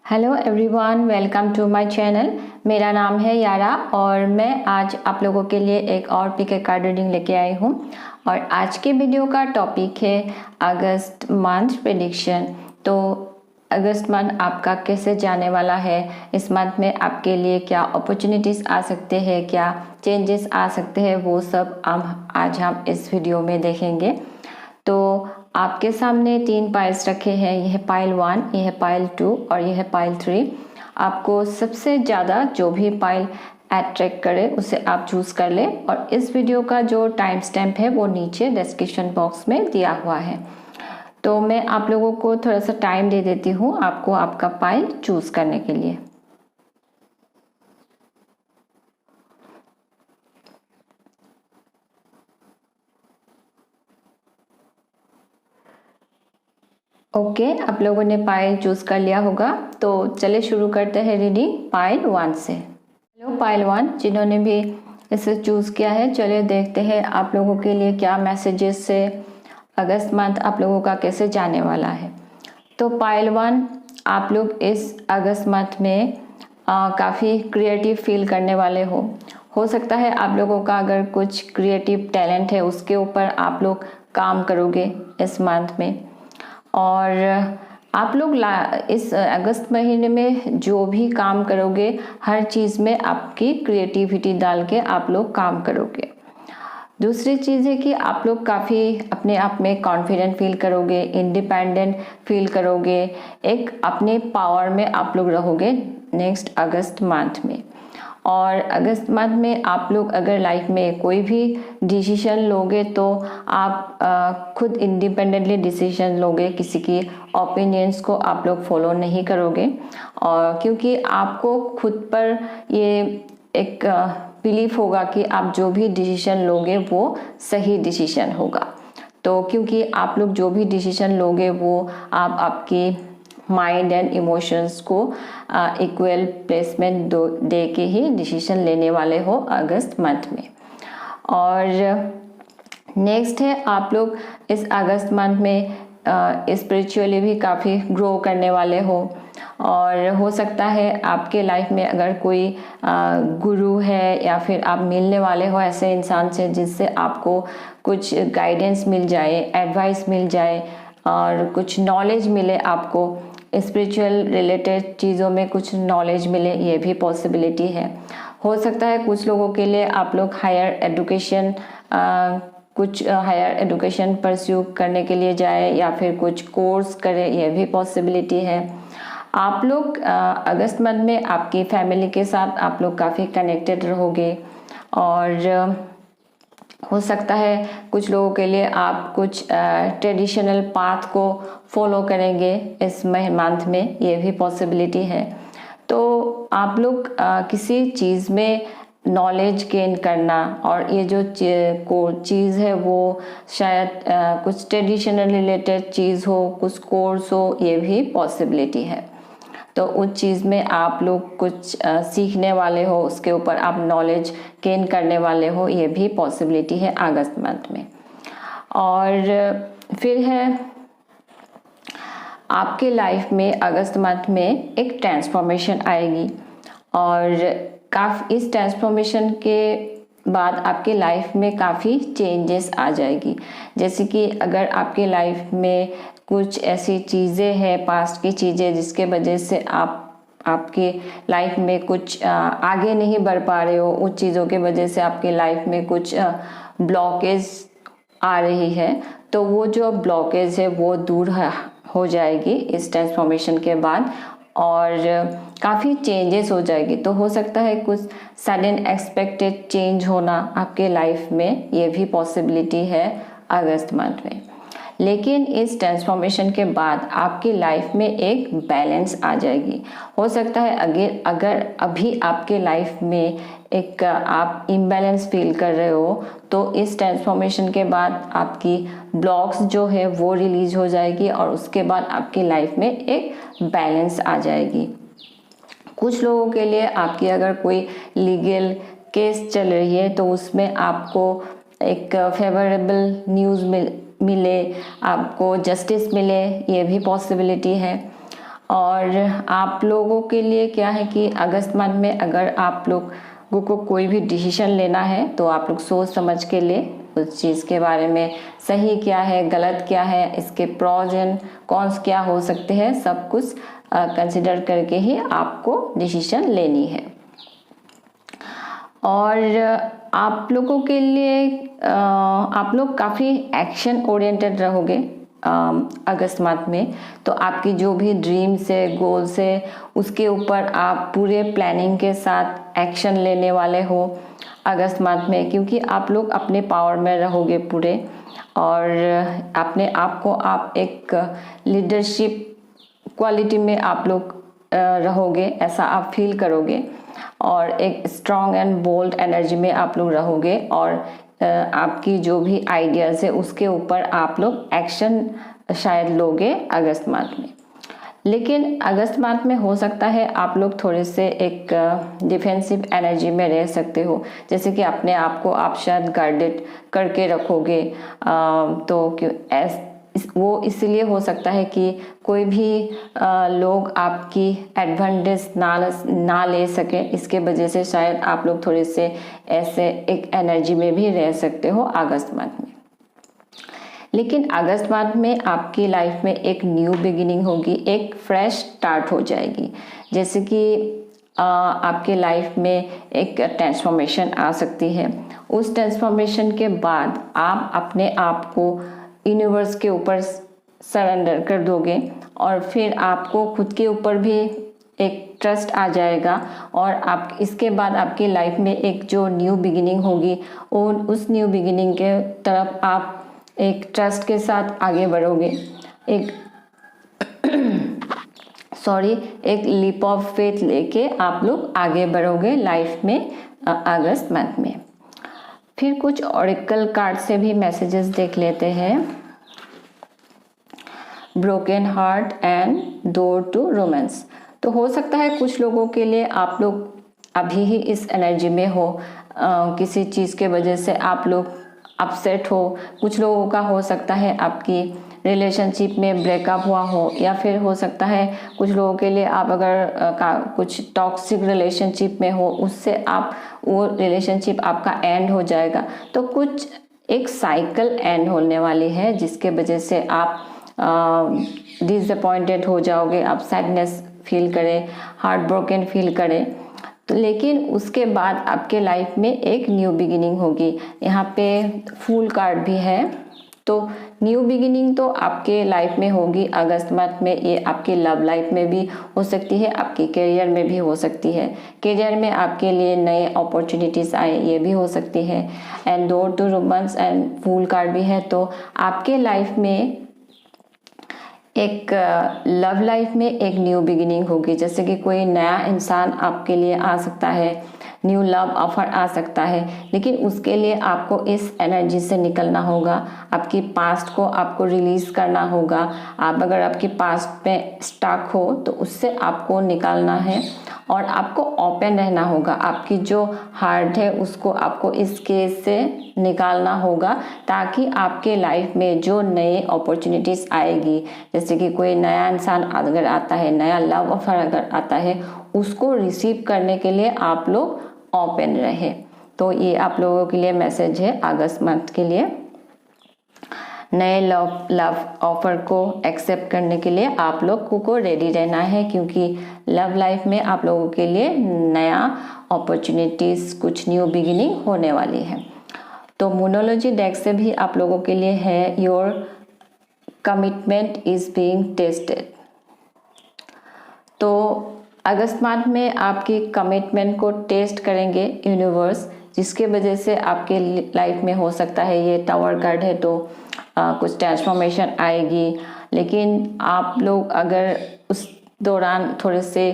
Hello everyone, welcome to my channel. मेरा नाम है यारा और मैं आज आप लोगों के लिए एक और पीके कार्ड रीडिंग लेके आई हूँ। और आज के वीडियो का टॉपिक है अगस्त मंथ प्रेडिक्शन। तो अगस्त मंथ आपका कैसे जाने वाला है, इस मंथ में आपके लिए क्या अपॉर्चुनिटीज़ आ सकते हैं, क्या चेंजेस आ सकते हैं, वो सब आज हम इस वीडियो में देखेंगे। तो आपके सामने 3 पाइल्स रखे हैं। यह है पाइल 1, यह है पाइल 2 और यह है पाइल 3। आपको सबसे ज़्यादा जो भी पाइल अट्रैक्ट करे उसे आप चूज़ कर ले। और इस वीडियो का जो टाइम स्टैम्प है वो नीचे डिस्क्रिप्शन बॉक्स में दिया हुआ है। तो मैं आप लोगों को थोड़ा सा टाइम दे देती हूँ आपको आपका पाइल चूज़ करने के लिए। ओके, आप लोगों ने पाइल चूज़ कर लिया होगा। तो चलिए शुरू करते हैं रीडिंग पाइल 1 से। हेलो पाइल 1, जिन्होंने भी इसे चूज़ किया है, चलिए देखते हैं आप लोगों के लिए क्या मैसेजेस से अगस्त मंथ आप लोगों का कैसे जाने वाला है। तो पाइल 1, आप लोग इस अगस्त मंथ में काफ़ी क्रिएटिव फील करने वाले हो सकता है आप लोगों का अगर कुछ क्रिएटिव टैलेंट है उसके ऊपर आप लोग काम करोगे इस मंथ में। और आप लोग इस अगस्त महीने में जो भी काम करोगे हर चीज़ में आपकी क्रिएटिविटी डाल के आप लोग काम करोगे। दूसरी चीज़ है कि आप लोग काफ़ी अपने आप में कॉन्फिडेंट फील करोगे, इंडिपेंडेंट फील करोगे, एक अपने पावर में आप लोग रहोगे नेक्स्ट अगस्त मंथ में। और अगस्त मंथ में आप लोग अगर लाइफ में कोई भी डिसीजन लोगे तो आप खुद इंडिपेंडेंटली डिसीजन लोगे, किसी की ओपिनियंस को आप लोग फॉलो नहीं करोगे। और क्योंकि आपको खुद पर ये एक बिलीफ होगा कि आप जो भी डिसीजन लोगे वो सही डिसीजन होगा। तो क्योंकि आप लोग जो भी डिसीजन लोगे वो आप आपकी माइंड एंड इमोशंस को इक्वल प्लेसमेंट दे के ही डिसीजन लेने वाले हो अगस्त मंथ में। और नेक्स्ट है आप लोग इस अगस्त मंथ में स्पिरिचुअली भी काफ़ी ग्रो करने वाले हो। और हो सकता है आपके लाइफ में अगर कोई गुरु है या फिर आप मिलने वाले हो ऐसे इंसान से जिससे आपको कुछ गाइडेंस मिल जाए, एडवाइस मिल जाए और कुछ नॉलेज मिले, आपको स्पिरिचुअल रिलेटेड चीज़ों में कुछ नॉलेज मिले, ये भी पॉसिबिलिटी है। हो सकता है कुछ लोगों के लिए आप लोग हायर एजुकेशन परस्यू करने के लिए जाए या फिर कुछ कोर्स करें, ये भी पॉसिबिलिटी है। आप लोग अगस्त मंथ में आपकी फैमिली के साथ आप लोग काफ़ी कनेक्टेड रहोगे। और हो सकता है कुछ लोगों के लिए आप कुछ ट्रेडिशनल पाथ को फॉलो करेंगे इस मंथ में, ये भी पॉसिबिलिटी है। तो आप लोग किसी चीज़ में नॉलेज गेन करना और ये जो चीज़ है वो शायद कुछ ट्रेडिशनल रिलेटेड चीज़ हो, कुछ कोर्स हो, ये भी पॉसिबिलिटी है। तो उस चीज़ में आप लोग कुछ सीखने वाले हो, उसके ऊपर आप नॉलेज गेन करने वाले हो, ये भी पॉसिबिलिटी है अगस्त मंथ में। और फिर है आपके लाइफ में अगस्त मंथ में एक ट्रांसफॉर्मेशन आएगी। और इस ट्रांसफॉर्मेशन के बाद आपके लाइफ में काफ़ी चेंजेस आ जाएगी। जैसे कि अगर आपके लाइफ में कुछ ऐसी चीज़ें हैं, पास्ट की चीज़ें, जिसके वजह से आपके लाइफ में कुछ आगे नहीं बढ़ पा रहे हो, उन चीज़ों के वजह से आपके लाइफ में कुछ ब्लॉकेज आ रही है, तो वो जो ब्लॉकेज है वो दूर हो जाएगी इस ट्रांसफॉर्मेशन के बाद और काफ़ी चेंजेस हो जाएगी। तो हो सकता है कुछ सडन एक्सपेक्टेड चेंज होना आपके लाइफ में, ये भी पॉसिबिलिटी है अगस्त मंथ में। लेकिन इस ट्रांसफॉर्मेशन के बाद आपकी लाइफ में एक बैलेंस आ जाएगी। हो सकता है अगर अभी आपके लाइफ में एक आप इम्बैलेंस फील कर रहे हो, तो इस ट्रांसफॉर्मेशन के बाद आपकी ब्लॉक्स जो है वो रिलीज हो जाएगी और उसके बाद आपकी लाइफ में एक बैलेंस आ जाएगी। कुछ लोगों के लिए आपकी अगर कोई लीगल केस चल रही है तो उसमें आपको एक फेवरेबल न्यूज़ मिले, आपको जस्टिस मिले, ये भी पॉसिबिलिटी है। और आप लोगों के लिए क्या है कि अगस्त मंथ में अगर आप लोगों को कोई भी डिसीजन लेना है तो आप लोग सोच समझ के ले, उस चीज़ के बारे में सही क्या है गलत क्या है, इसके प्रॉज एंड कॉन्स क्या हो सकते हैं, सब कुछ कंसिडर करके ही आपको डिसीजन लेनी है। और आप लोगों के लिए आप लोग काफ़ी एक्शन ओरिएंटेड रहोगे अगस्त मंथ में। तो आपकी जो भी ड्रीम्स है, गोल्स है, उसके ऊपर आप पूरे प्लानिंग के साथ एक्शन लेने वाले हो अगस्त मंथ में, क्योंकि आप लोग अपने पावर में रहोगे पूरे, और अपने आप को आप एक लीडरशिप क्वालिटी में आप लोग रहोगे, ऐसा आप फील करोगे, और एक स्ट्रॉन्ग एंड बोल्ड एनर्जी में आप लोग रहोगे, और आपकी जो भी आइडियाज़ है उसके ऊपर आप लोग एक्शन शायद लोगे अगस्त मंथ में। लेकिन अगस्त मंथ में हो सकता है आप लोग थोड़े से एक डिफेंसिव एनर्जी में रह सकते हो, जैसे कि अपने आप को आप शायद गार्डेड करके रखोगे। तो वो इसलिए हो सकता है कि कोई भी लोग आपकी एडवांटेज ना ले सके, इसके वजह से शायद आप लोग थोड़े से ऐसे एक एनर्जी में भी रह सकते हो अगस्त मंथ में। लेकिन अगस्त मंथ में आपकी लाइफ में एक न्यू बिगिनिंग होगी, एक फ्रेश स्टार्ट हो जाएगी, जैसे कि आपके लाइफ में एक ट्रांसफॉर्मेशन आ सकती है। उस ट्रांसफॉर्मेशन के बाद आप अपने आप को यूनिवर्स के ऊपर सरेंडर कर दोगे, और फिर आपको खुद के ऊपर भी एक ट्रस्ट आ जाएगा, और आप इसके बाद आपकी लाइफ में एक जो न्यू बिगिनिंग होगी, और उस न्यू बिगिनिंग के तरफ आप एक ट्रस्ट के साथ आगे बढ़ोगे, एक एक लीप ऑफ फेथ लेके आप लोग आगे बढ़ोगे लाइफ में अगस्त मंथ में। फिर कुछ ऑरेकल कार्ड से भी मैसेजेस देख लेते हैं। Broken heart and door to romance. तो हो सकता है कुछ लोगों के लिए आप लोग अभी ही इस एनर्जी में हो, किसी चीज़ के वजह से आप लोग अपसेट हो। कुछ लोगों का हो सकता है आपकी रिलेशनशिप में ब्रेकअप हुआ हो, या फिर हो सकता है कुछ लोगों के लिए आप अगर कुछ टॉक्सिक रिलेशनशिप में हो, उससे आप वो रिलेशनशिप आपका एंड हो जाएगा। तो कुछ एक साइकिल एंड होने वाली है, जिसके वजह से आप डिसअपॉइंटेड हो जाओगे, आप सैडनेस फील करें, हार्ट ब्रोकन फील करें। तो लेकिन उसके बाद आपके लाइफ में एक न्यू बिगिनिंग होगी। यहाँ पे फूल कार्ड भी है, तो न्यू बिगिनिंग तो आपके लाइफ में होगी अगस्त मंथ में। ये आपकी लव लाइफ में भी हो सकती है, आपके करियर में भी हो सकती है। करियर में आपके लिए नए अपॉर्चुनिटीज़ आए, ये भी हो सकती है। And door to romance and fool card भी है, तो आपके लाइफ में एक लव लाइफ में एक न्यू बिगिनिंग होगी। जैसे कि कोई नया इंसान आपके लिए आ सकता है, न्यू लव ऑफर आ सकता है, लेकिन उसके लिए आपको इस एनर्जी से निकलना होगा। आपकी पास्ट को आपको रिलीज करना होगा। आप अगर आपकी पास्ट में स्टक हो तो उससे आपको निकालना है, और आपको ओपन रहना होगा। आपकी जो हार्ट है उसको आपको इस केस से निकालना होगा, ताकि आपके लाइफ में जो नए अपॉर्चुनिटीज़ आएगी, जैसे कि कोई नया इंसान अगर आता है, नया लव ऑफर अगर आता है, उसको रिसीव करने के लिए आप लोग ओपन रहे। तो ये आप लोगों के लिए मैसेज है अगस्त मंथ के लिए। नए लव ऑफर को एक्सेप्ट करने के लिए आप लोग को रेडी रहना है, क्योंकि लव लाइफ में आप लोगों के लिए नया अपॉर्चुनिटीज़, कुछ न्यू बिगिनिंग होने वाली है। तो मोनोलॉजी डेक से भी आप लोगों के लिए है, your commitment is being tested. तो अगस्त मंथ में आपकी कमिटमेंट को टेस्ट करेंगे यूनिवर्स, जिसके वजह से आपके लाइफ में हो सकता है, ये टावर कार्ड है तो कुछ ट्रांसफॉर्मेशन आएगी। लेकिन आप लोग अगर उस दौरान थोड़े से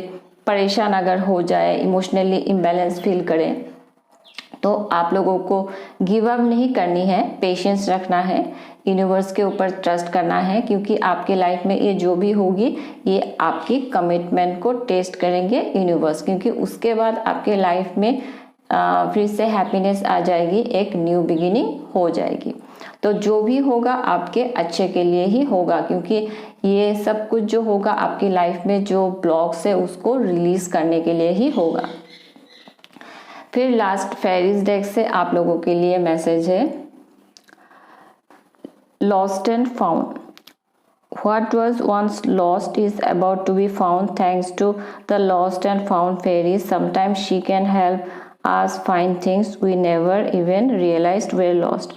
परेशान अगर हो जाए, इमोशनली इम्बैलेंस फील करें, तो आप लोगों को गिव अप नहीं करनी है, पेशेंस रखना है, यूनिवर्स के ऊपर ट्रस्ट करना है, क्योंकि आपके लाइफ में ये जो भी होगी ये आपकी कमिटमेंट को टेस्ट करेंगे यूनिवर्स। क्योंकि उसके बाद आपके लाइफ में फिर से हैप्पीनेस आ जाएगी, एक न्यू बिगिनिंग हो जाएगी। तो जो भी होगा आपके अच्छे के लिए ही होगा, क्योंकि ये सब कुछ जो होगा आपकी लाइफ में जो ब्लॉक्स है उसको रिलीज करने के लिए ही होगा। फिर लास्ट फेरीज डेक से आप लोगों के लिए मैसेज है, lost and found. What was once lost is about to be found thanks to the lost and found fairies. Sometimes she can help us find things we never even realized were lost.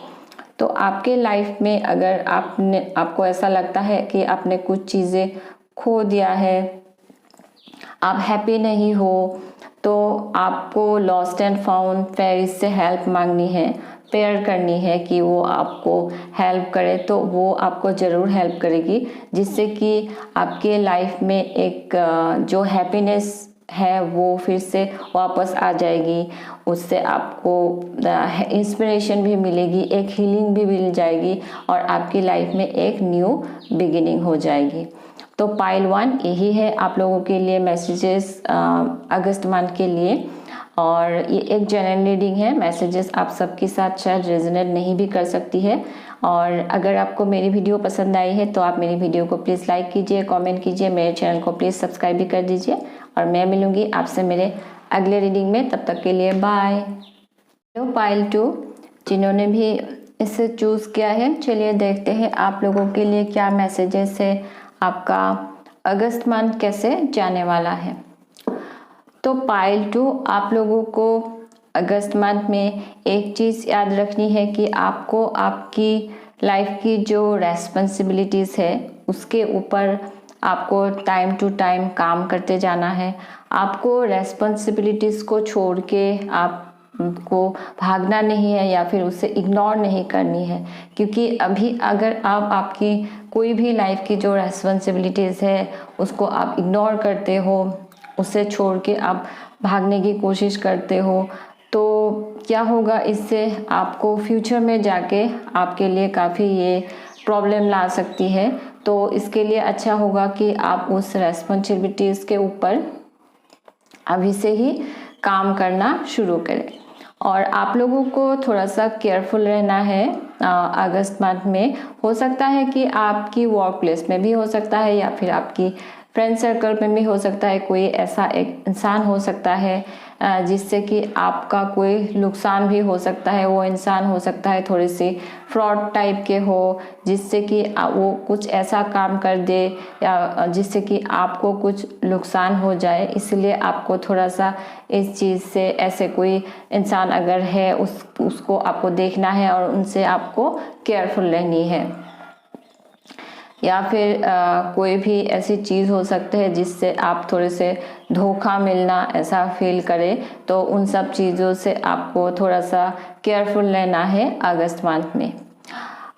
तो आपके life में अगर आपको ऐसा लगता है कि आपने कुछ चीज़ें खो दिया है, आप हैप्पी नहीं हो, तो आपको लॉस्ट एंड फाउंड फेरीज से हेल्प मांगनी है, प्रेयर करनी है कि वो आपको हेल्प करे। तो वो आपको ज़रूर हेल्प करेगी, जिससे कि आपके लाइफ में एक जो हैप्पीनेस है वो फिर से वापस आ जाएगी। उससे आपको इंस्पिरेशन भी मिलेगी, एक हीलिंग भी मिल जाएगी और आपकी लाइफ में एक न्यू बिगिनिंग हो जाएगी। तो पाइल 1 यही है आप लोगों के लिए मैसेजेस अगस्त मंथ के लिए। और ये एक जनरल रीडिंग है, मैसेजेस आप सबके साथ शायद रेजोनेट नहीं भी कर सकती है। और अगर आपको मेरी वीडियो पसंद आई है तो आप मेरी वीडियो को प्लीज़ लाइक कीजिए, कमेंट कीजिए, मेरे चैनल को प्लीज़ सब्सक्राइब भी कर दीजिए। और मैं मिलूंगी आपसे मेरे अगले रीडिंग में, तब तक के लिए बाय। हेलो पाइल 2, जिन्होंने भी इसे चूज़ किया है, चलिए देखते हैं आप लोगों के लिए क्या मैसेजेस है, आपका अगस्त मंथ कैसे जाने वाला है। तो पाइल 2, आप लोगों को अगस्त मंथ में एक चीज़ याद रखनी है कि आपको आपकी लाइफ की जो रेस्पॉन्सिबिलिटीज़ है उसके ऊपर आपको टाइम टू टाइम काम करते जाना है। आपको रेस्पॉन्सिबिलिटीज़ को छोड़ के आपको भागना नहीं है या फिर उसे इग्नोर नहीं करनी है, क्योंकि अभी अगर आप आपकी कोई भी लाइफ की जो रेस्पॉन्सिबिलिटीज़ है उसको आप इग्नोर करते हो, उसे छोड़ के आप भागने की कोशिश करते हो, तो क्या होगा, इससे आपको फ्यूचर में जाके आपके लिए काफ़ी ये प्रॉब्लम ला सकती है। तो इसके लिए अच्छा होगा कि आप उस रेस्पॉन्सिबिलिटीज़ के ऊपर अभी से ही काम करना शुरू करें। और आप लोगों को थोड़ा सा केयरफुल रहना है अगस्त मंथ में। हो सकता है कि आपकी वर्क प्लेस में भी हो सकता है या फिर आपकी फ्रेंड सर्कल में भी हो सकता है, कोई ऐसा एक इंसान हो सकता है जिससे कि आपका कोई नुकसान भी हो सकता है। वो इंसान हो सकता है थोड़ी सी फ्रॉड टाइप के हो, जिससे कि वो कुछ ऐसा काम कर दे या जिससे कि आपको कुछ नुकसान हो जाए। इसलिए आपको थोड़ा सा इस चीज़ से, ऐसे कोई इंसान अगर है उसको आपको देखना है और उनसे आपको केयरफुल रहनी है। या फिर कोई भी ऐसी चीज़ हो सकती है जिससे आप थोड़े से धोखा मिलना ऐसा फील करें, तो उन सब चीज़ों से आपको थोड़ा सा केयरफुल रहना है अगस्त मंथ में।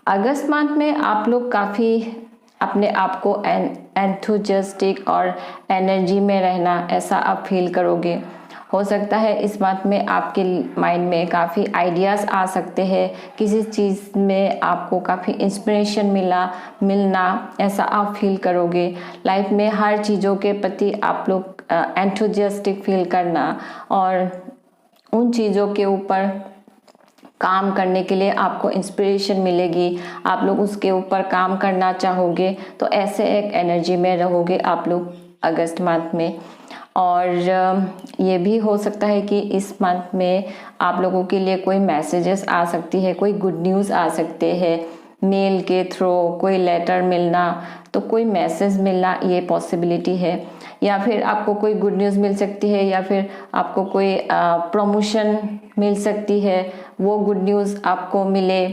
अगस्त मंथ में आप लोग काफ़ी अपने आप को एंथुजियास्टिक और एनर्जी में रहना ऐसा आप फील करोगे। हो सकता है इस बात में आपके माइंड में काफ़ी आइडियाज़ आ सकते हैं, किसी चीज़ में आपको काफ़ी इंस्पिरेशन मिलना ऐसा आप फील करोगे। लाइफ में हर चीज़ों के प्रति आप लोग एंथुजियास्टिक फील करना और उन चीज़ों के ऊपर काम करने के लिए आपको इंस्पिरेशन मिलेगी, आप लोग उसके ऊपर काम करना चाहोगे। तो ऐसे एक एनर्जी में रहोगे आप लोग अगस्त मंथ में। और ये भी हो सकता है कि इस मंथ में आप लोगों के लिए कोई मैसेजेस आ सकती है, कोई गुड न्यूज़ आ सकते हैं, मेल के थ्रू कोई लेटर मिलना, तो कोई मैसेज मिलना ये पॉसिबिलिटी है। या फिर आपको कोई गुड न्यूज़ मिल सकती है या फिर आपको कोई प्रमोशन मिल सकती है, वो गुड न्यूज़ आपको मिले,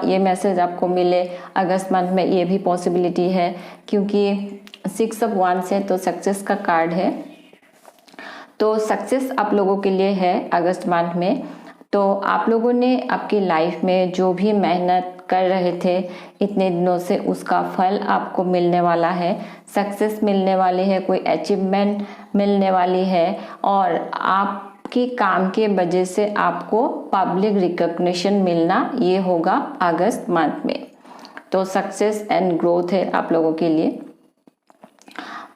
ये मैसेज आपको मिले अगस्त मंथ में, ये भी पॉसिबिलिटी है। क्योंकि 6 ऑफ वांड्स है तो सक्सेस का कार्ड है, तो सक्सेस आप लोगों के लिए है अगस्त मंथ में। तो आप लोगों ने आपकी लाइफ में जो भी मेहनत कर रहे थे इतने दिनों से, उसका फल आपको मिलने वाला है, सक्सेस मिलने वाली है, कोई अचीवमेंट मिलने वाली है और आपकी काम के वजह से आपको पब्लिक रिकॉग्निशन मिलना, ये होगा अगस्त मंथ में। तो सक्सेस एंड ग्रोथ है आप लोगों के लिए।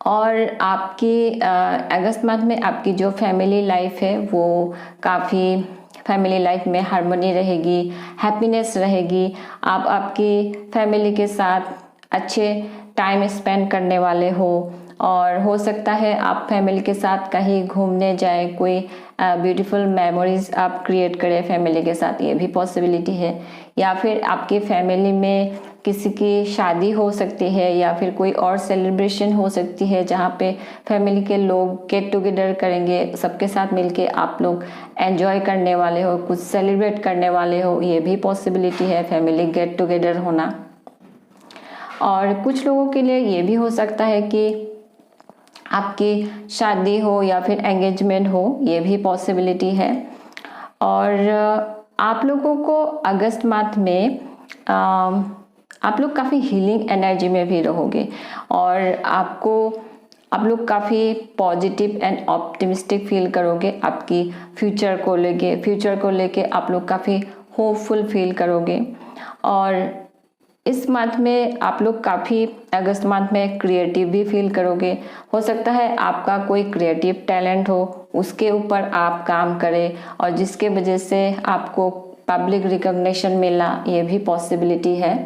और आपकी अगस्त मंथ में आपकी जो फैमिली लाइफ है वो काफ़ी फैमिली लाइफ में हार्मनी रहेगी, हैप्पीनेस रहेगी। आप आपकी फैमिली के साथ अच्छे टाइम स्पेंड करने वाले हो, और हो सकता है आप फैमिली के साथ कहीं घूमने जाए, कोई ब्यूटीफुल मेमोरीज आप क्रिएट करें फैमिली के साथ, ये भी पॉसिबिलिटी है। या फिर आपकी फैमिली में किसी की शादी हो सकती है, या फिर कोई और सेलिब्रेशन हो सकती है जहाँ पे फैमिली के लोग गेट टुगेदर करेंगे, सबके साथ मिलके आप लोग एंजॉय करने वाले हो, कुछ सेलिब्रेट करने वाले हो, ये भी पॉसिबिलिटी है फैमिली गेट टुगेदर होना। और कुछ लोगों के लिए ये भी हो सकता है कि आपकी शादी हो या फिर एंगेजमेंट हो, ये भी पॉसिबिलिटी है। और आप लोगों को अगस्त मंथ में आप लोग काफ़ी हीलिंग एनर्जी में भी रहोगे, और आप लोग काफ़ी पॉजिटिव एंड ऑप्टिमिस्टिक फील करोगे। आपकी फ्यूचर को लेके आप लोग काफ़ी होपफुल फील करोगे। और इस मंथ में आप लोग काफ़ी अगस्त मंथ में क्रिएटिव भी फील करोगे। हो सकता है आपका कोई क्रिएटिव टैलेंट हो, उसके ऊपर आप काम करें, और जिसके वजह से आपको पब्लिक रिकॉग्निशन मिला, ये भी पॉसिबिलिटी है।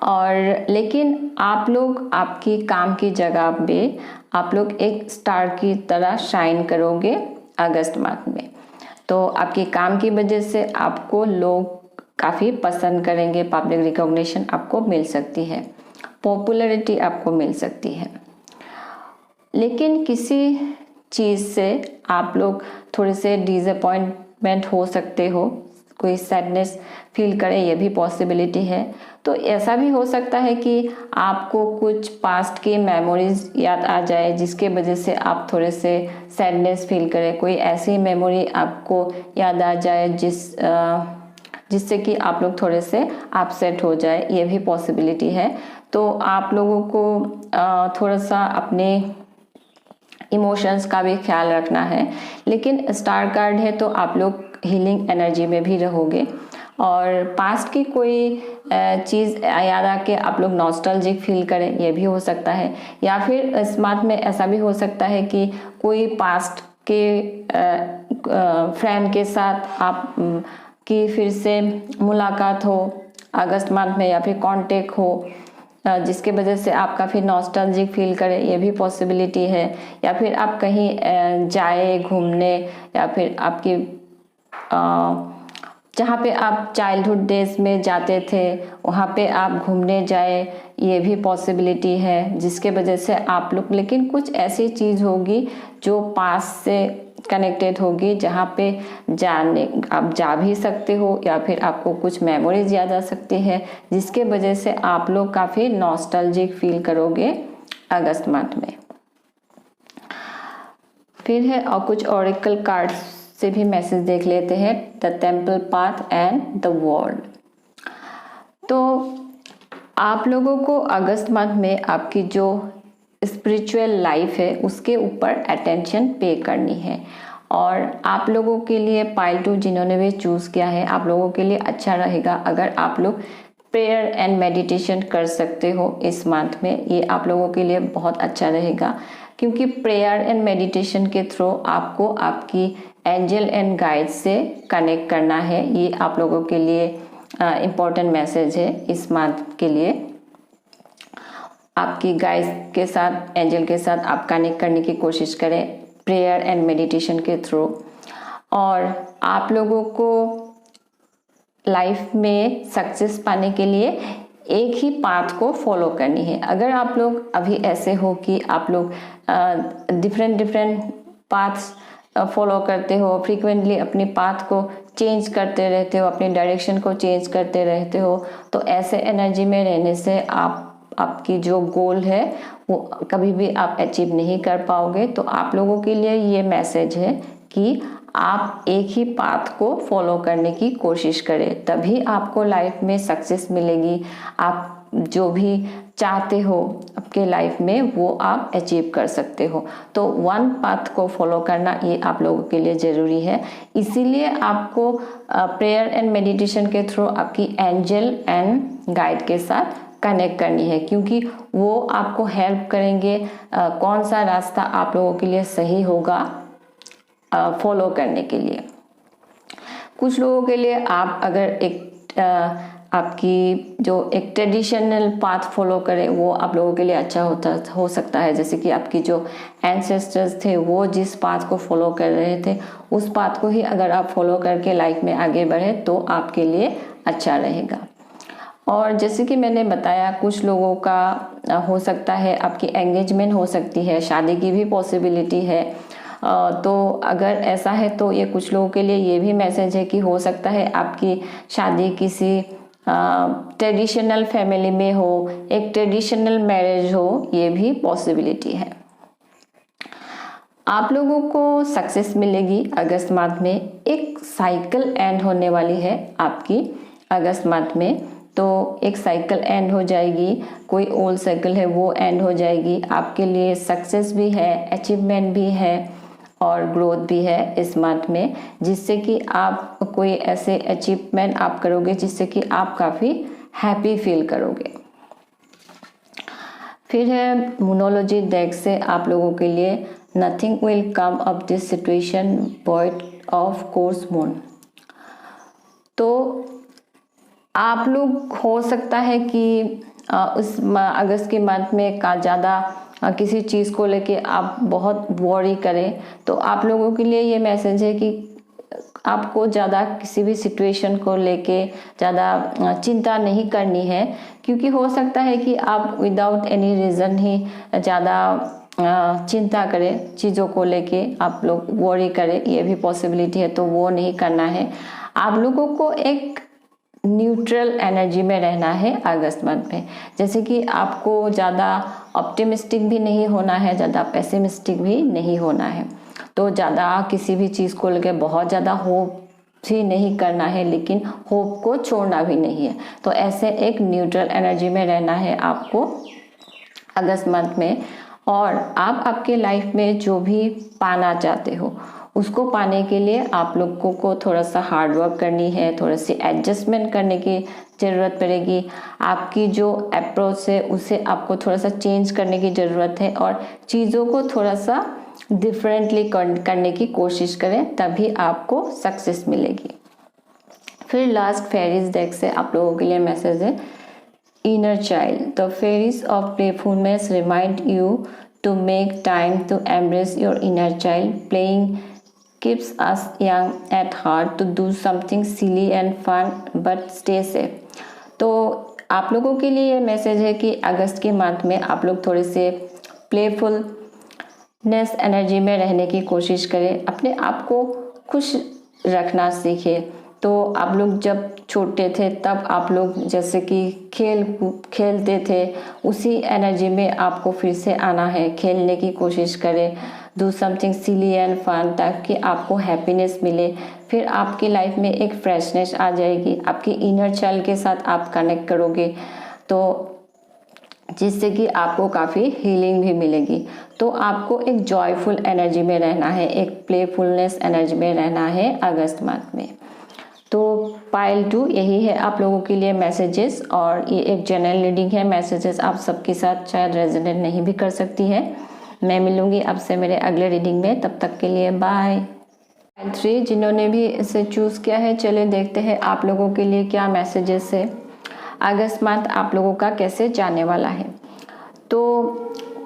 और लेकिन आप लोग आपकी काम की जगह पे आप लोग एक स्टार की तरह शाइन करोगे अगस्त मंथ में। तो आपके काम की वजह से आपको लोग काफ़ी पसंद करेंगे, पब्लिक रिकॉग्निशन आपको मिल सकती है, पॉपुलैरिटी आपको मिल सकती है। लेकिन किसी चीज़ से आप लोग थोड़े से डिसअपॉइंटमेंट हो सकते हो, कोई सैडनेस फील करें, ये भी पॉसिबिलिटी है। तो ऐसा भी हो सकता है कि आपको कुछ पास्ट की मेमोरीज याद आ जाए, जिसके वजह से आप थोड़े से सैडनेस फील करें। कोई ऐसी मेमोरी आपको याद आ जाए जिससे कि आप लोग थोड़े से अपसेट हो जाए, ये भी पॉसिबिलिटी है। तो आप लोगों को थोड़ा सा अपने इमोशंस का भी ख्याल रखना है। लेकिन स्टार कार्ड है तो आप लोग हीलिंग एनर्जी में भी रहोगे, और पास्ट की कोई चीज़ याद आके आप लोग नॉस्टैल्जिक फील करें, ये भी हो सकता है। या फिर इस मंथ में ऐसा भी हो सकता है कि कोई पास्ट के फ्रेंड के साथ आप की फिर से मुलाकात हो अगस्त मंथ में, या फिर कांटेक्ट हो, जिसके वजह से आप काफ़ी नॉस्टैल्जिक फील करें, ये भी पॉसिबिलिटी है। या फिर आप कहीं जाए घूमने, या फिर आपकी जहाँ पे आप चाइल्डहुड डेज में जाते थे वहाँ पे आप घूमने जाए, ये भी पॉसिबिलिटी है, जिसके वजह से आप लोग, लेकिन कुछ ऐसी चीज़ होगी जो पास से कनेक्टेड होगी, जहाँ पे आप जा भी सकते हो, या फिर आपको कुछ मेमोरीज याद आ सकती है, जिसके वजह से आप लोग काफ़ी नॉस्टैल्जिक फील करोगे अगस्त मंथ में। फिर है और कुछ ऑरेकल कार्ड्स से भी मैसेज देख लेते हैं। The temple path and the world. तो आप लोगों को अगस्त मंथ में आपकी जो स्पिरिचुअल लाइफ है उसके ऊपर अटेंशन पे करनी है, और आप लोगों के लिए पाइल 2 जिन्होंने भी चूज़ किया है, आप लोगों के लिए अच्छा रहेगा अगर आप लोग प्रेयर एंड मेडिटेशन कर सकते हो इस मंथ में। ये आप लोगों के लिए बहुत अच्छा रहेगा, क्योंकि प्रेयर एंड मेडिटेशन के थ्रू आपको आपकी एंजल एंड गाइड से कनेक्ट करना है। ये आप लोगों के लिए इम्पोर्टेंट मैसेज है इस मंथ के लिए। आपकी गाइड के साथ, एंजल के साथ आप कनेक्ट करने की कोशिश करें प्रेयर एंड मेडिटेशन के थ्रू। और आप लोगों को लाइफ में सक्सेस पाने के लिए एक ही पाथ को फॉलो करनी है। अगर आप लोग अभी ऐसे हो कि आप लोग डिफरेंट पाथ्स फॉलो करते हो, फ्रीक्वेंटली अपनी पाथ को चेंज करते रहते हो, अपनी डायरेक्शन को चेंज करते रहते हो, तो ऐसे एनर्जी में रहने से आपकी जो गोल है वो कभी भी आप अचीव नहीं कर पाओगे। तो आप लोगों के लिए ये मैसेज है कि आप एक ही पाथ को फॉलो करने की कोशिश करें, तभी आपको लाइफ में सक्सेस मिलेगी। आप जो भी चाहते हो आपके लाइफ में वो आप अचीव कर सकते हो। तो वन पाथ को फॉलो करना ये आप लोगों के लिए ज़रूरी है। इसीलिए आपको प्रेयर एंड मेडिटेशन के थ्रू आपकी एंजल एंड गाइड के साथ कनेक्ट करनी है, क्योंकि वो आपको हेल्प करेंगे कौन सा रास्ता आप लोगों के लिए सही होगा फॉलो करने के लिए। कुछ लोगों के लिए आप अगर एक आपकी जो एक ट्रेडिशनल पाथ फॉलो करें वो आप लोगों के लिए अच्छा हो सकता है। जैसे कि आपकी जो एंसेस्टर्स थे वो जिस पाथ को फॉलो कर रहे थे उस पाथ को ही अगर आप फॉलो करके लाइफ में आगे बढ़े तो आपके लिए अच्छा रहेगा। और जैसे कि मैंने बताया कुछ लोगों का हो सकता है आपकी एंगेजमेंट हो सकती है, शादी की भी पॉसिबिलिटी है। तो अगर ऐसा है तो ये कुछ लोगों के लिए ये भी मैसेज है कि हो सकता है आपकी शादी किसी ट्रेडिशनल फैमिली में हो, एक ट्रेडिशनल मैरिज हो, ये भी पॉसिबिलिटी है। आप लोगों को सक्सेस मिलेगी अगस्त मंथ में। एक साइकिल एंड होने वाली है आपकी अगस्त मंथ में, तो एक साइकिल एंड हो जाएगी, कोई ओल्ड साइकिल है वो एंड हो जाएगी। आपके लिए सक्सेस भी है, अचीवमेंट भी है और ग्रोथ भी है इस मंथ में, जिससे कि आप कोई ऐसे अचीवमेंट आप करोगे जिससे कि आप काफ़ी हैप्पी फील करोगे। फिर है मोनोलॉजी डेक से आप लोगों के लिए nothing will come up this situation point of course moon. तो आप लोग हो सकता है कि उस अगस्त के मंथ में का ज़्यादा किसी चीज़ को लेके आप बहुत वॉरी करें, तो आप लोगों के लिए ये मैसेज है कि आपको ज़्यादा किसी भी सिचुएशन को लेके ज़्यादा चिंता नहीं करनी है, क्योंकि हो सकता है कि आप विदाउट एनी रीज़न ही ज़्यादा चिंता करें चीज़ों को लेके, आप लोग वॉरी करें, ये भी पॉसिबिलिटी है। तो वो नहीं करना है। आप लोगों को एक न्यूट्रल एनर्जी में रहना है अगस्त मंथ में। जैसे कि आपको ज़्यादा ऑप्टिमिस्टिक भी नहीं होना है, ज़्यादा पेसिमिस्टिक भी नहीं होना है। तो ज़्यादा किसी भी चीज़ को लेकर बहुत ज़्यादा होप भी नहीं करना है, लेकिन होप को छोड़ना भी नहीं है। तो ऐसे एक न्यूट्रल एनर्जी में रहना है आपको अगस्त मंथ में। और आप आपके लाइफ में जो भी पाना चाहते हो उसको पाने के लिए आप लोगों को थोड़ा सा हार्ड वर्क करनी है, थोड़ी सी एडजस्टमेंट करने की ज़रूरत पड़ेगी। आपकी जो अप्रोच है उसे आपको थोड़ा सा चेंज करने की ज़रूरत है और चीज़ों को थोड़ा सा डिफरेंटली करने की कोशिश करें, तभी आपको सक्सेस मिलेगी। फिर लास्ट फेरीज डेक से आप लोगों के लिए मैसेज है inner child. The fairies of playfulness remind you to make time to embrace your inner child. Playing keeps us young at heart to do something silly and fun but stay safe. तो आप लोगों के लिए ये message है कि अगस्त के month में आप लोग थोड़े से प्लेफुलनेस एनर्जी में रहने की कोशिश करें, अपने आप को खुश रखना सीखें। तो आप लोग जब छोटे थे तब आप लोग जैसे कि खेलते थे, उसी एनर्जी में आपको फिर से आना है, खेलने की कोशिश करें, do something silly and fun, ताकि आपको हैप्पीनेस मिले। फिर आपकी लाइफ में एक फ्रेशनेस आ जाएगी, आपकी इनर चाइल्ड के साथ आप कनेक्ट करोगे, तो जिससे कि आपको काफ़ी हीलिंग भी मिलेगी। तो आपको एक जॉयफुल एनर्जी में रहना है, एक प्लेफुलनेस एनर्जी में रहना है अगस्त मंथ में। तो पाइल 2 यही है आप लोगों के लिए मैसेजेस, और ये एक जनरल रीडिंग है। मैसेजेस आप सबके साथ शायद रेजोनेट नहीं भी कर सकती है। मैं मिलूंगी आपसे मेरे अगले रीडिंग में, तब तक के लिए बाय। पाइल 3 जिन्होंने भी इसे चूज़ किया है, चलिए देखते हैं आप लोगों के लिए क्या मैसेजेस है, अगस्त मंथ आप लोगों का कैसे जाने वाला है। तो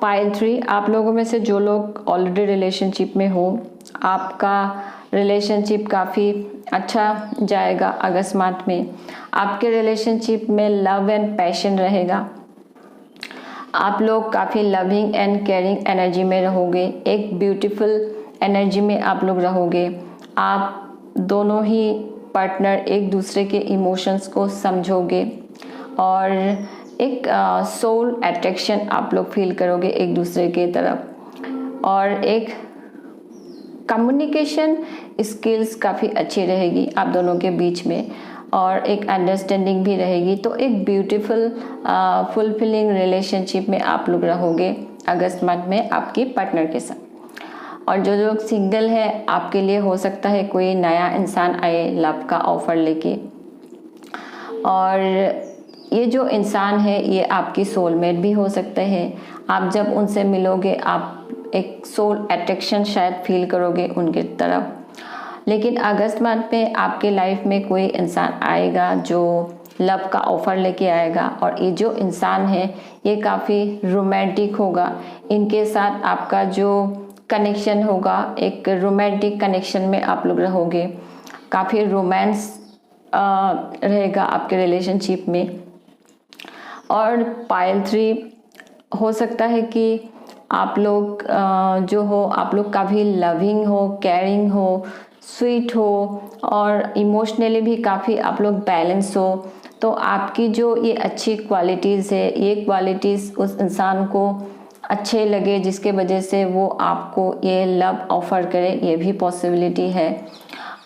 पाइल 3 आप लोगों में से जो लोग ऑलरेडी रिलेशनशिप में हो, आपका रिलेशनशिप काफ़ी अच्छा जाएगा अगस्त मंथ में। आपके रिलेशनशिप में लव एंड पैशन रहेगा। आप लोग काफ़ी लविंग एंड केयरिंग एनर्जी में रहोगे, एक ब्यूटीफुल एनर्जी में आप लोग रहोगे। आप दोनों ही पार्टनर एक दूसरे के इमोशंस को समझोगे और एक सोल अट्रैक्शन आप लोग फील करोगे एक दूसरे के तरफ, और एक कम्युनिकेशन स्किल्स काफ़ी अच्छी रहेगी आप दोनों के बीच में, और एक अंडरस्टैंडिंग भी रहेगी। तो एक ब्यूटीफुल फुलफिलिंग रिलेशनशिप में आप लोग रहोगे अगस्त मंथ में आपकी पार्टनर के साथ। और जो लोग सिंगल है, आपके लिए हो सकता है कोई नया इंसान आए लव का ऑफर लेके, और ये जो इंसान है ये आपकी सोलमेट भी हो सकते हैं। आप जब उनसे मिलोगे आप एक सोल अट्रैक्शन शायद फील करोगे उनके तरफ। लेकिन अगस्त मंथ में आपके लाइफ में कोई इंसान आएगा जो लव का ऑफर लेके आएगा, और ये जो इंसान है ये काफ़ी रोमांटिक होगा। इनके साथ आपका जो कनेक्शन होगा एक रोमांटिक कनेक्शन में आप लोग रहोगे, काफ़ी रोमांस रहेगा आपके रिलेशनशिप में। और पाइल 3 हो सकता है कि आप लोग जो हो आप लोग काफ़ी लविंग हो, केयरिंग हो, स्वीट हो और इमोशनली भी काफ़ी आप लोग बैलेंस हो। तो आपकी जो ये अच्छी क्वालिटीज़ है ये क्वालिटीज़ उस इंसान को अच्छे लगे जिसके वजह से वो आपको ये लव ऑफ़र करे, ये भी पॉसिबिलिटी है।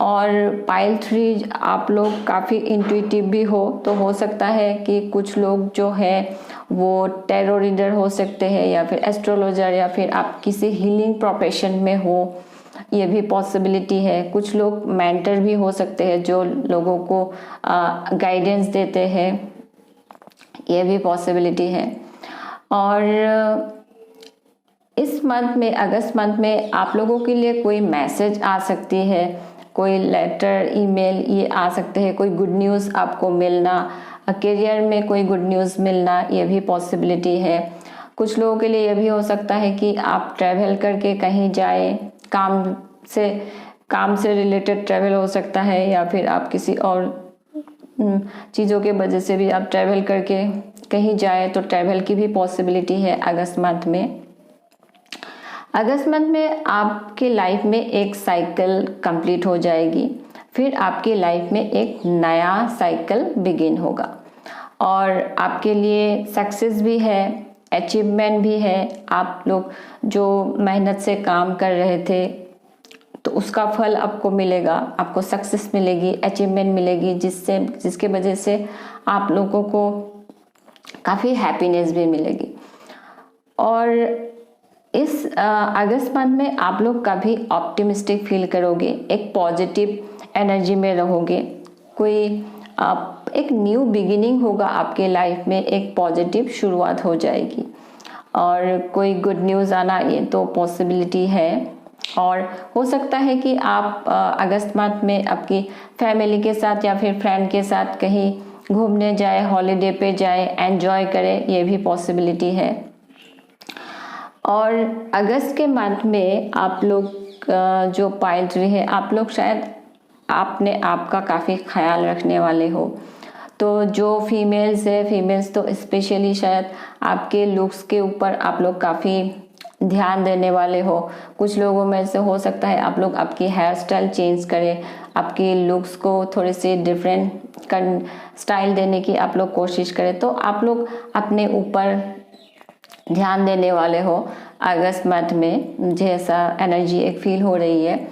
और पाइल 3 आप लोग काफ़ी इंट्यूटिव भी हो सकता है कि कुछ लोग जो है वो टैरो रीडर हो सकते हैं या फिर एस्ट्रोलॉजर या फिर आप किसी हीलिंग प्रोफेशन में हो, ये भी पॉसिबिलिटी है। कुछ लोग मेंटर भी हो सकते हैं जो लोगों को गाइडेंस देते हैं, ये भी पॉसिबिलिटी है। और इस मंथ में अगस्त मंथ में आप लोगों के लिए कोई मैसेज आ सकती है, कोई लेटर ईमेल ये आ सकते हैं, कोई गुड न्यूज़ आपको मिलना, करियर में कोई गुड न्यूज़ मिलना, ये भी पॉसिबिलिटी है। कुछ लोगों के लिए ये भी हो सकता है कि आप ट्रैवल करके कहीं जाए, काम से रिलेटेड ट्रैवल हो सकता है या फिर आप किसी और चीज़ों के वजह से भी आप ट्रैवल करके कहीं जाए, तो ट्रैवल की भी पॉसिबिलिटी है अगस्त मंथ में। अगस्त मंथ में आपके लाइफ में एक साइकिल कंप्लीट हो जाएगी, फिर आपकी लाइफ में एक नया साइकिल बिगिन होगा और आपके लिए सक्सेस भी है, अचीवमेंट भी है। आप लोग जो मेहनत से काम कर रहे थे तो उसका फल आपको मिलेगा, आपको सक्सेस मिलेगी, अचीवमेंट मिलेगी, जिसके वजह से आप लोगों को काफ़ी हैप्पीनेस भी मिलेगी। और इस अगस्त मंथ में आप लोग काफ़ी ऑप्टिमिस्टिक फील करोगे, एक पॉजिटिव एनर्जी में रहोगे, कोई एक न्यू बिगिनिंग होगा आपके लाइफ में, एक पॉजिटिव शुरुआत हो जाएगी और कोई गुड न्यूज़ आना ये तो पॉसिबिलिटी है। और हो सकता है कि आप अगस्त मंथ में आपकी फैमिली के साथ या फिर फ्रेंड के साथ कहीं घूमने जाए, हॉलीडे पे जाए, एंजॉय करें, ये भी पॉसिबिलिटी है। और अगस्त के मंथ में आप लोग जो पाइल 3 है, आप लोग शायद आपने आपका काफ़ी ख्याल रखने वाले हो। तो जो फीमेल्स है, फीमेल्स तो स्पेशली शायद आपके लुक्स के ऊपर आप लोग काफ़ी ध्यान देने वाले हो। कुछ लोगों में से हो सकता है आप लोग आपकी हेयर स्टाइल चेंज करें, आपकी लुक्स को थोड़ी सी डिफरेंट स्टाइल देने की आप लोग कोशिश करें। तो आप लोग अपने ऊपर ध्यान देने वाले हो अगस्त मंथ में, मुझे ऐसा एनर्जी एक फील हो रही है।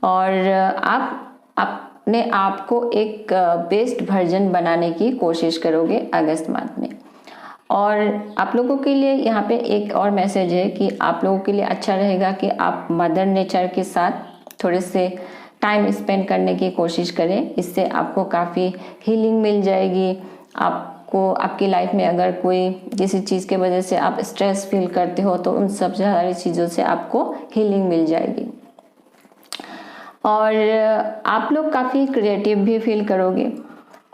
और आप अपने आप को एक बेस्ट वर्जन बनाने की कोशिश करोगे अगस्त मंथ में। और आप लोगों के लिए यहाँ पे एक और मैसेज है कि आप लोगों के लिए अच्छा रहेगा कि आप मदर नेचर के साथ थोड़े से टाइम स्पेंड करने की कोशिश करें। इससे आपको काफ़ी हीलिंग मिल जाएगी। आपको आपकी लाइफ में अगर कोई किसी चीज़ के वजह से आप स्ट्रेस फील करते हो तो उन सब सारी चीज़ों से आपको हीलिंग मिल जाएगी। और आप लोग काफ़ी क्रिएटिव भी फील करोगे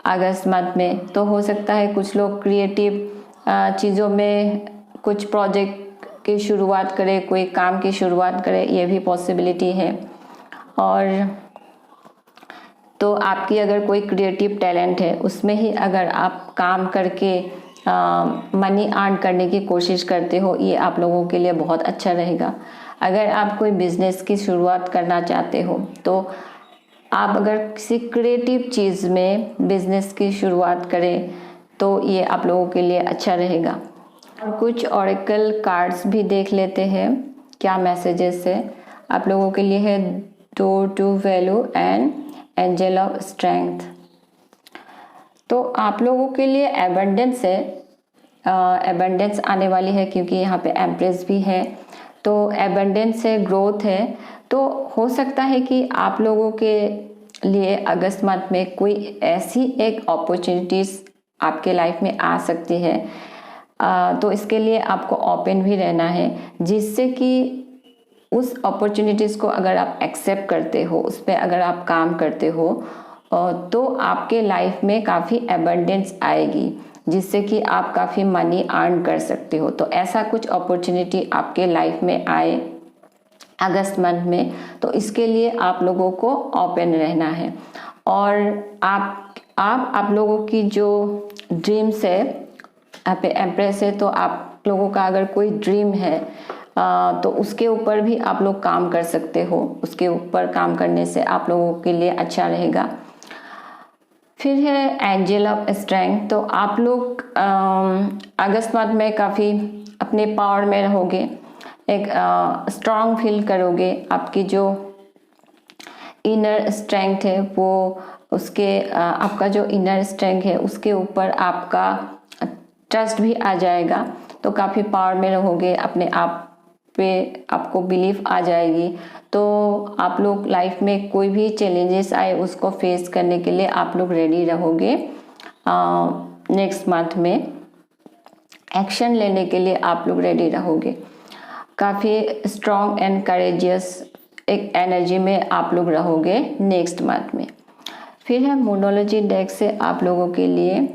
अगस्त मंथ में। तो हो सकता है कुछ लोग क्रिएटिव चीज़ों में कुछ प्रोजेक्ट की शुरुआत करें, कोई काम की शुरुआत करें, ये भी पॉसिबिलिटी है। और तो आपकी अगर कोई क्रिएटिव टैलेंट है उसमें ही अगर आप काम करके मनी अर्न करने की कोशिश करते हो, ये आप लोगों के लिए बहुत अच्छा रहेगा। अगर आप कोई बिजनेस की शुरुआत करना चाहते हो तो आप अगर किसी क्रिएटिव चीज़ में बिजनेस की शुरुआत करें तो ये आप लोगों के लिए अच्छा रहेगा। और कुछ ऑरेकल कार्ड्स भी देख लेते हैं क्या मैसेजेस है आप लोगों के लिए। है door to value and angel of strength. तो आप लोगों के लिए एबंडेंस है, एबंडेंस आने वाली है क्योंकि यहाँ पे एम्प्रेस भी है। तो एबंडेंस है, ग्रोथ है। तो हो सकता है कि आप लोगों के लिए अगस्त मंथ में कोई ऐसी एक अपॉर्चुनिटीज़ आपके लाइफ में आ सकती है। तो इसके लिए आपको ओपन भी रहना है, जिससे कि उस अपॉर्चुनिटीज़ को अगर आप एक्सेप्ट करते हो, उस पर अगर आप काम करते हो, तो आपके लाइफ में काफ़ी एबंडेंस आएगी, जिससे कि आप काफ़ी मनी अर्न कर सकते हो। तो ऐसा कुछ अपॉर्चुनिटी आपके लाइफ में आए अगस्त मंथ में, तो इसके लिए आप लोगों को ओपन रहना है। और आप लोगों की जो ड्रीम्स है, यहाँ पे एम्प्रेस है, तो आप लोगों का अगर कोई ड्रीम है तो उसके ऊपर भी आप लोग काम कर सकते हो। उसके ऊपर काम करने से आप लोगों के लिए अच्छा रहेगा। फिर है एंजल ऑफ स्ट्रेंथ। तो आप लोग अगस्त मंथ में काफ़ी अपने पावर में रहोगे, एक स्ट्रांग फील करोगे। आपकी जो इनर स्ट्रेंथ है वो आपका जो इनर स्ट्रेंथ है उसके ऊपर आपका ट्रस्ट भी आ जाएगा। तो काफ़ी पावर में रहोगे, अपने आप पे आपको बिलीफ आ जाएगी। तो आप लोग लाइफ में कोई भी चैलेंजेस आए उसको फेस करने के लिए आप लोग रेडी रहोगे। नेक्स्ट मंथ में एक्शन लेने के लिए आप लोग रेडी रहोगे। काफ़ी स्ट्रॉन्ग एंड करेजियस एक एनर्जी में आप लोग रहोगे नेक्स्ट मंथ में। फिर है मोनोलॉजी डेक से आप लोगों के लिए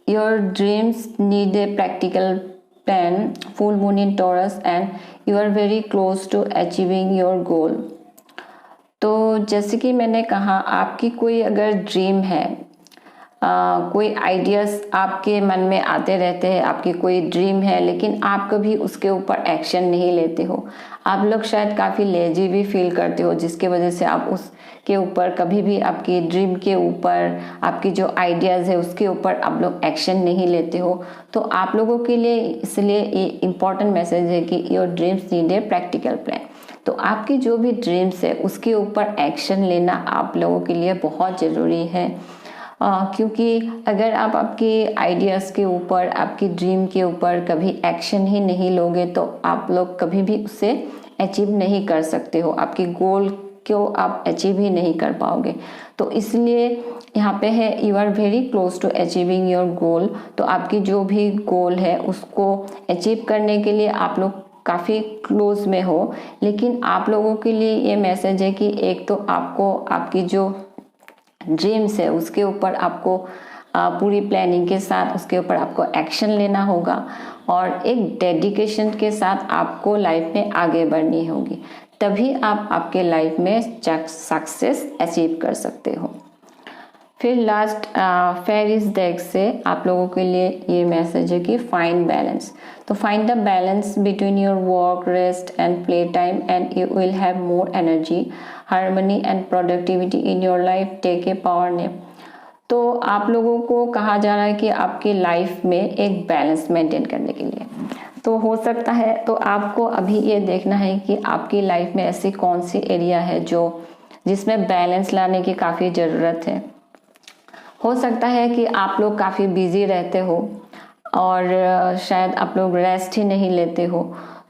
your dreams need a practical plan, full moon in Taurus, and you are very close to achieving your goal। तो जैसे कि मैंने कहा, आपकी कोई अगर ड्रीम है, कोई आइडियाज़ आपके मन में आते रहते हैं, आपकी कोई ड्रीम है, लेकिन आप कभी उसके ऊपर एक्शन नहीं लेते हो। आप लोग शायद काफ़ी लेजी भी फील करते हो, जिसके वजह से आप उसके ऊपर कभी भी आपकी ड्रीम के ऊपर, आपकी जो आइडियाज़ है उसके ऊपर आप लोग एक्शन नहीं लेते हो। तो आप लोगों के लिए इसलिए ये इम्पॉर्टेंट मैसेज है कि your dreams need a practical plan. तो आपकी जो भी ड्रीम्स है उसके ऊपर एक्शन लेना आप लोगों के लिए बहुत ज़रूरी है। क्योंकि अगर आप आपकी आइडियाज़ के ऊपर, आपकी ड्रीम के ऊपर कभी एक्शन ही नहीं लोगे तो आप लोग कभी भी उसे अचीव नहीं कर सकते हो। आपकी गोल को आप अचीव ही नहीं कर पाओगे। तो इसलिए यहाँ पे है you are very close to achieving your goal. तो आपकी जो भी गोल है उसको अचीव करने के लिए आप लोग काफ़ी क्लोज में हो। लेकिन आप लोगों के लिए ये मैसेज है कि एक तो आपको आपकी जो ड्रीम्स है उसके ऊपर आपको पूरी प्लानिंग के साथ उसके ऊपर आपको एक्शन लेना होगा, और एक डेडिकेशन के साथ आपको लाइफ में आगे बढ़नी होगी। तभी आप आपके लाइफ में सक्सेस अचीव कर सकते हो। फिर लास्ट फेरिस डेक से आप लोगों के लिए ये मैसेज है कि फाइंड बैलेंस। तो find the balance between your work, rest and play time, and you will have more energy, harmony and productivity in your life. Take a power nap. तो आप लोगों को कहा जा रहा है कि आपकी लाइफ में एक बैलेंस मेंटेन करने के लिए, तो हो सकता है तो आपको अभी ये देखना है कि आपकी लाइफ में ऐसी कौन सी एरिया है जिसमें बैलेंस लाने की काफ़ी ज़रूरत है। हो सकता है कि आप लोग काफ़ी बिजी रहते हो और शायद आप लोग रेस्ट ही नहीं लेते हो,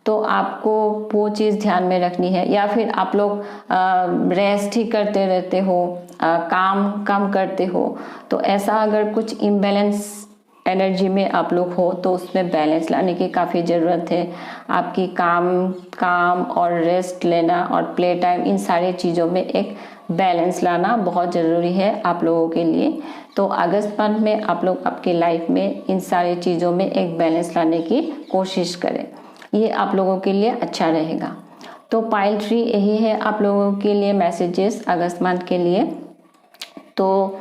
तो आपको वो चीज़ ध्यान में रखनी है। या फिर आप लोग रेस्ट ही करते रहते हो, काम कम करते हो, तो ऐसा अगर कुछ इम्बैलेंस एनर्जी में आप लोग हो तो उसमें बैलेंस लाने की काफ़ी ज़रूरत है। आपकी काम और रेस्ट लेना और प्ले टाइम, इन सारी चीज़ों में एक बैलेंस लाना बहुत ज़रूरी है आप लोगों के लिए। तो अगस्त मंथ में आप लोग आपकी लाइफ में इन सारी चीज़ों में एक बैलेंस लाने की कोशिश करें, ये आप लोगों के लिए अच्छा रहेगा। तो पाइल ट्री यही है आप लोगों के लिए मैसेजेस अगस्त मंथ के लिए। तो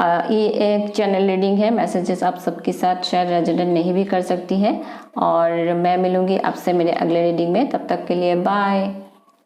ये एक चैनल रीडिंग है, मैसेजेस आप सबके साथ शायद रेजोनेट नहीं भी कर सकती है। और मैं मिलूँगी आपसे मेरे अगले रीडिंग में, तब तक के लिए बाय।